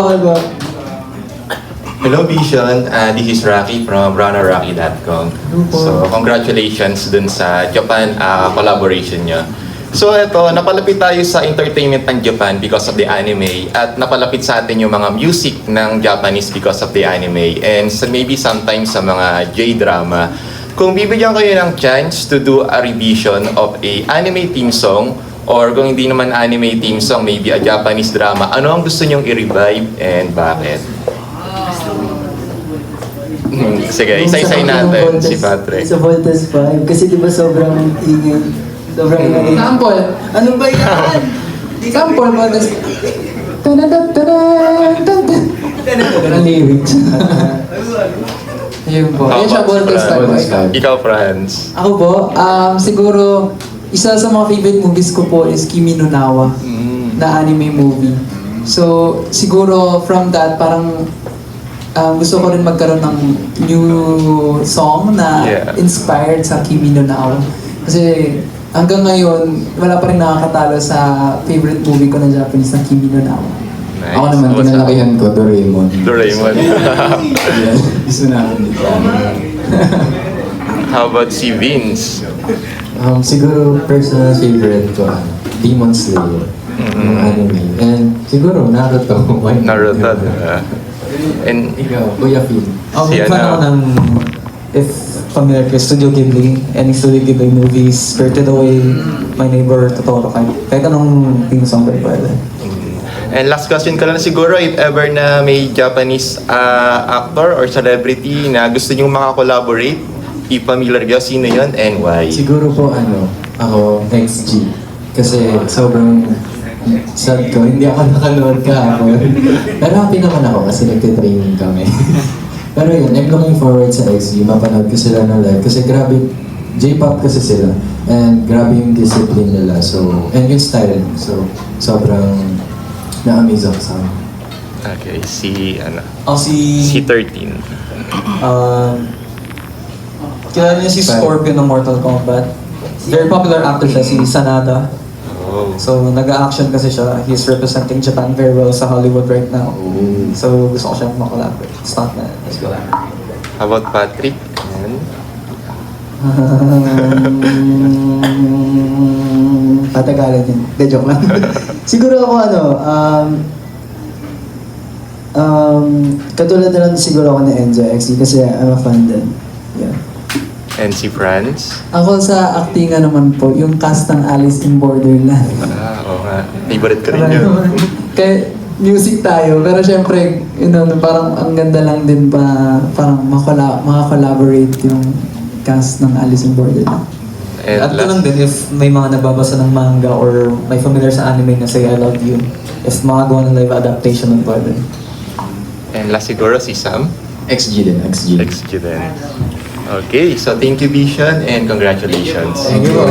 Alba. Hello Vision, this is Rocky from runnerrocky.com. So congratulations dun sa Japan collaboration nyo. So eto, napalapit tayo sa entertainment ng Japan because of the anime at napalapit sa atin yung mga music ng Japanese because of the anime and so maybe sometimes sa mga J-drama. Kung bibigyan kayo ng chance to do a revision of a anime theme song or kung hindi naman anime theme song, maybe a Japanese drama, ano ang gusto nyong i-revive and bakit? Sige, isa-isay natin si Patrick. Sa Voltes 5. Kasi di ba sobrang ingay. Sobrang ingay. Sample. Ano ba yan? Sample mo. Ang lyrics. Ayun po. Ayun siya, Voltes 5. Ikaw, Franz. Ako po, siguro, isa sa mga favorite movies ko po is Kimi no Nawa, na anime movie. So, siguro from that, parang gusto ko rin magkaroon ng new song na inspired sa Kimi no Nawa. Kasi hanggang ngayon, wala pa rin nakakatalo sa favorite movie ko na Japanese na Kimi no Nawa. Nice. Ako naman, kinalakihan ko, Doraemon. Doraemon. Yeah, gusto namin dito. How about si Vince? Siguro, personal favorite ko, Demon Slayer. Yung anime. And siguro, Naruto. Why not? Naruto, diba? And Ikaw, Kuya Phil. Si Big fan ano? ako ng, if familiar kayo, Studio Ghibli. Any Studio Ghibli movies, Spirited Away, My Neighbor Totoro, kahit anong theme song ba pwede. And last question ko lang siguro, if ever na may Japanese actor or celebrity na gusto nyo makakolaborate, i-familiar kayo, sino yun and why? Siguro po, ako, XG. Kasi sobrang sad ko, hindi ako nakanood kahapon. Pero happy naman ako kasi nagtitraining kami. Pero yun, I'm looking forward sa XG. Mapanood ko sila na live. Kasi grabe, J-pop kasi sila. And grabe yung discipline nila. So, and yung style. So, sobrang na-amaze ako sa akin. Okay, si ano? Si 13. kilala niyo si Scorpion ng Mortal Kombat. Very popular actor siya, si Sanada. Oh. So, nag-action kasi siya. He's representing Japan very well sa Hollywood right now. So, gusto ko siyang makalaborate. Stuntman. Let's go. How about Patrick? Ayan. Patagalan yun. De, joke lang. Siguro ako katulad na lang siguro ako ni Enzo XD kasi I'm a fan din. Yeah. And si Franz? Ako sa actingan naman po, yung cast ng Alice in Borderland. Oo nga. Favorite ko rin yun. Kaya music tayo, pero syempre, parang ang ganda lang din pa, parang maka-collaborate yung cast ng Alice in Borderland. And At lang din, if may mga nababasa ng manga or may familiar sa anime na say I love you, if makagawa ng live adaptation ng pwede. And last siguro si Sam? XG din, XG. XG din. Okay, so thank you Vision and congratulations. Thank you.